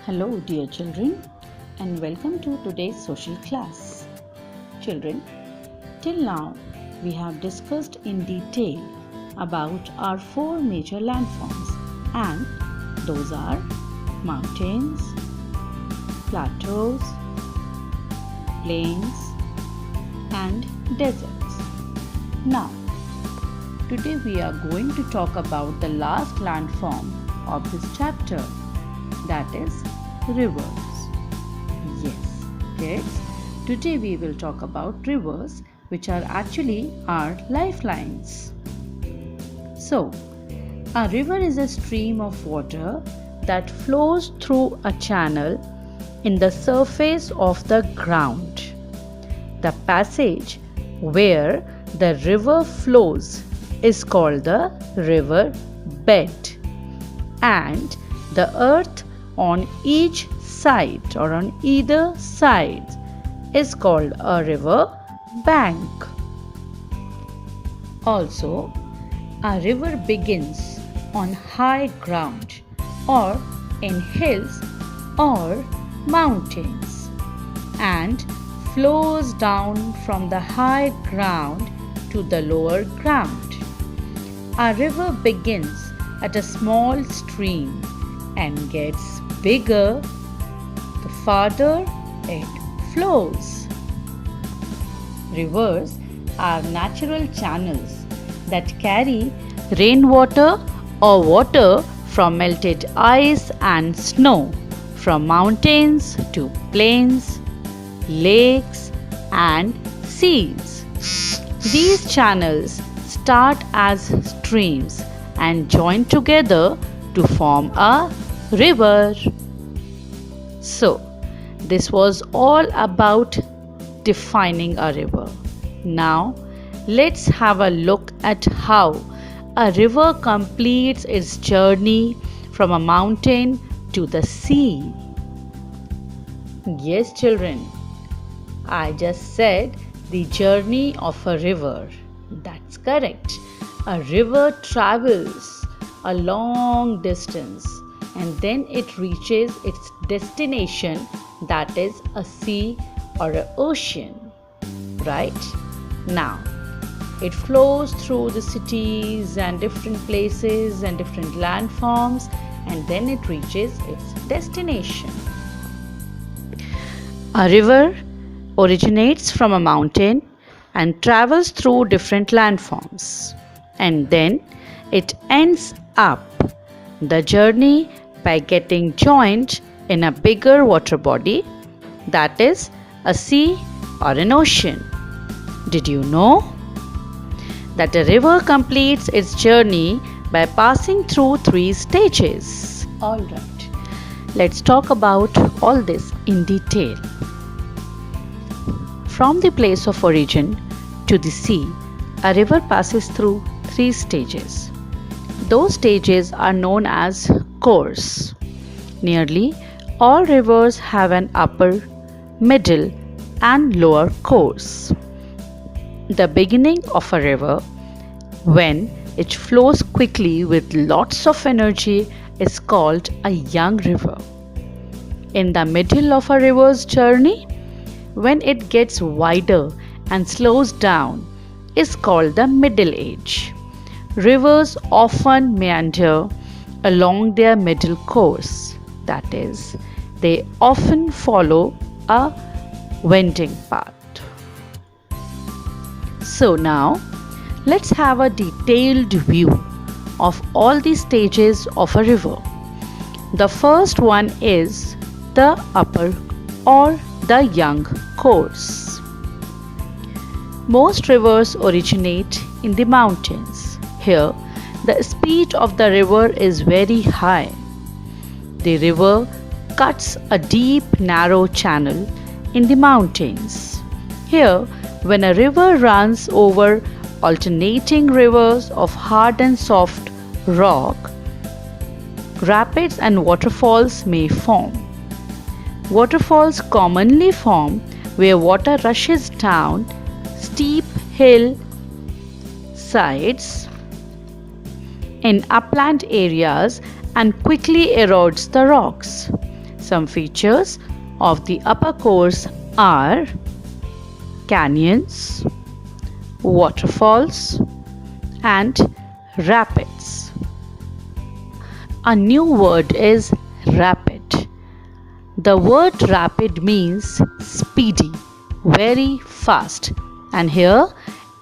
Hello, dear children, and welcome to today's social class. Children, till now we have discussed in detail about our four major landforms, and those are mountains, plateaus, plains, and deserts. Now, today we are going to talk about the last landform of this chapter, that is rivers. Yes, kids, today we will talk about rivers, which are actually our lifelines. So, a river is a stream of water that flows through a channel in the surface of the ground. The passage where the river flows is called the river bed, and the earth on each side or on either side is called a river bank. Also, a river begins on high ground or in hills or mountains and flows down from the high ground to the lower ground. A river begins at a small stream and gets bigger the farther it flows. Rivers are natural channels that carry rainwater or water from melted ice and snow from mountains to plains, lakes, and seas. These channels start as streams and join together to form a river. So, this was all about defining a river. Now, let's have a look at how a river completes its journey from a mountain to the sea. Yes, children, I just said the journey of a river. That's correct. A river travels a long distance and then it reaches its destination, that is a sea or an ocean, right? Now, it flows through the cities and different places and different landforms, and then it reaches its destination. A river originates from a mountain and travels through different landforms, and then it ends up the journey by getting joined in a bigger water body, that is a sea or an ocean. Did you know that a river completes its journey by passing through 3 stages? Alright, let's talk about all this in detail. From the place of origin to the sea, a river passes through 3 stages. Those stages are known as course. Nearly all rivers have an upper, middle, and lower course. The beginning of a river, when it flows quickly with lots of energy, is called a young river. In the middle of a river's journey, when it gets wider and slows down, is called the middle age. Rivers often meander along their middle course, that is, they often follow a winding path. So now, let's have a detailed view of all the stages of a river. The first one is the upper or the young course. Most rivers originate in the mountains. Here, the speed of the river is very high. The river cuts a deep, narrow channel in the mountains. Here, when a river runs over alternating rivers of hard and soft rock, rapids and waterfalls may form. Waterfalls commonly form where water rushes down steep hill sides in upland areas and quickly erodes the rocks. Some features of the upper course are canyons, waterfalls, and rapids. A new word is rapid. The word rapid means speedy, very fast, and here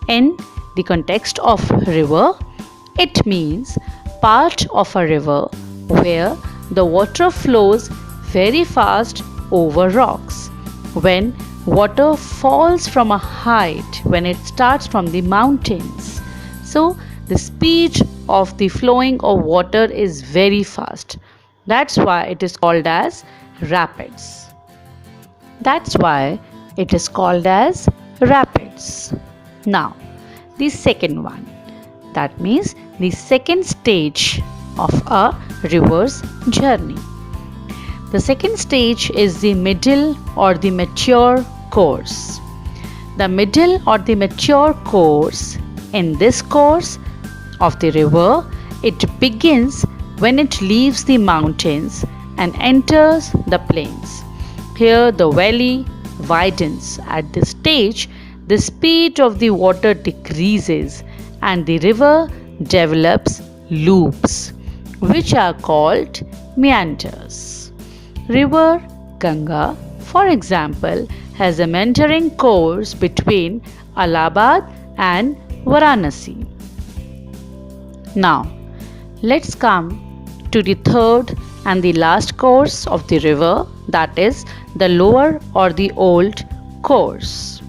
in the context of river, it means part of a river where the water flows very fast over rocks. When water falls from a height, when it starts from the mountains, so the speed of the flowing of water is very fast. That's why it is called as rapids. That's why it is called as rapids. Now, the second one. That means the second stage of a river's journey. The second stage is the middle or the mature course. The middle or the mature course, in this course of the river, it begins when it leaves the mountains and enters the plains. Here the valley widens. At this stage, the speed of the water decreases and the river develops loops, which are called meanders. River Ganga, for example, has a meandering course between Allahabad and Varanasi. Now, let's come to the third and the last course of the river, that is the lower or the old course.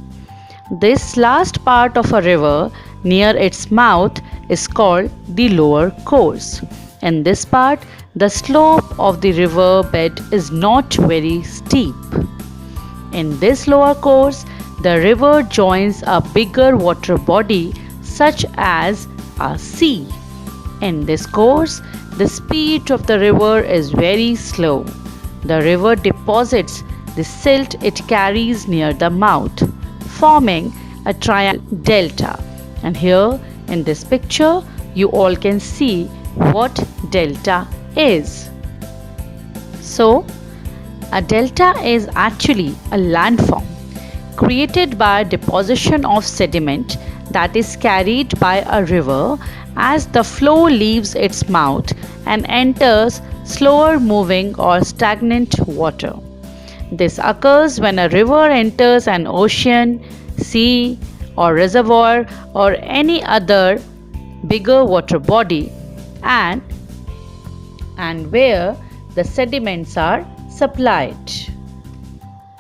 This last part of a river near its mouth is called the lower course. In this part, the slope of the river bed is not very steep. In this lower course, the river joins a bigger water body such as a sea. In this course, the speed of the river is very slow. The river deposits the silt it carries near the mouth, forming a triangle delta. And here in this picture, you all can see what delta is. So, a delta is actually a landform created by deposition of sediment that is carried by a river as the flow leaves its mouth and enters slower moving or stagnant water. This occurs when a river enters an ocean, sea, or reservoir or any other bigger water body and where the sediments are supplied.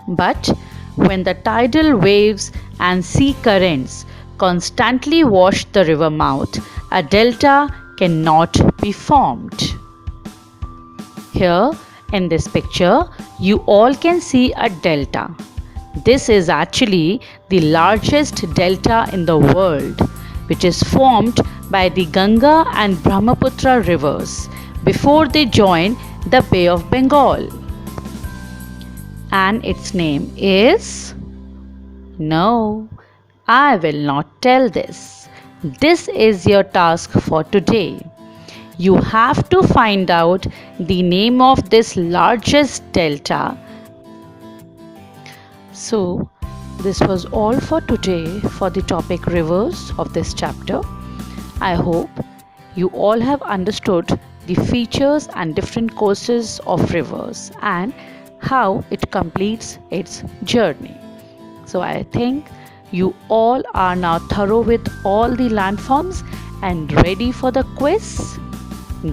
But when the tidal waves and sea currents constantly wash the river mouth, a delta cannot be formed. Here in this picture, you all can see a delta. This is actually the largest delta in the world, which is formed by the Ganga and Brahmaputra rivers before they join the Bay of Bengal. And its name is? No, I will not tell this. This is your task for today. You have to find out the name of this largest delta. So, this was all for today for the topic rivers of this chapter. I hope you all have understood the features and different courses of rivers and how it completes its journey. So I think you all are now thorough with all the landforms and ready for the quiz?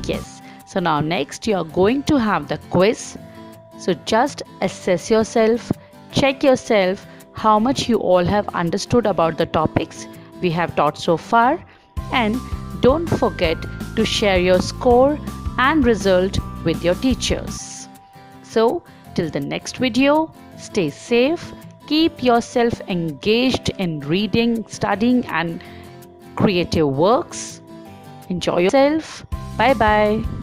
Yes. So now next you are going to have the quiz. So just assess yourself, check yourself how much you all have understood about the topics we have taught so far, and don't forget to share your score and result with your teachers. So till the next video, stay safe, keep yourself engaged in reading, studying and creative works. Enjoy yourself. Bye bye.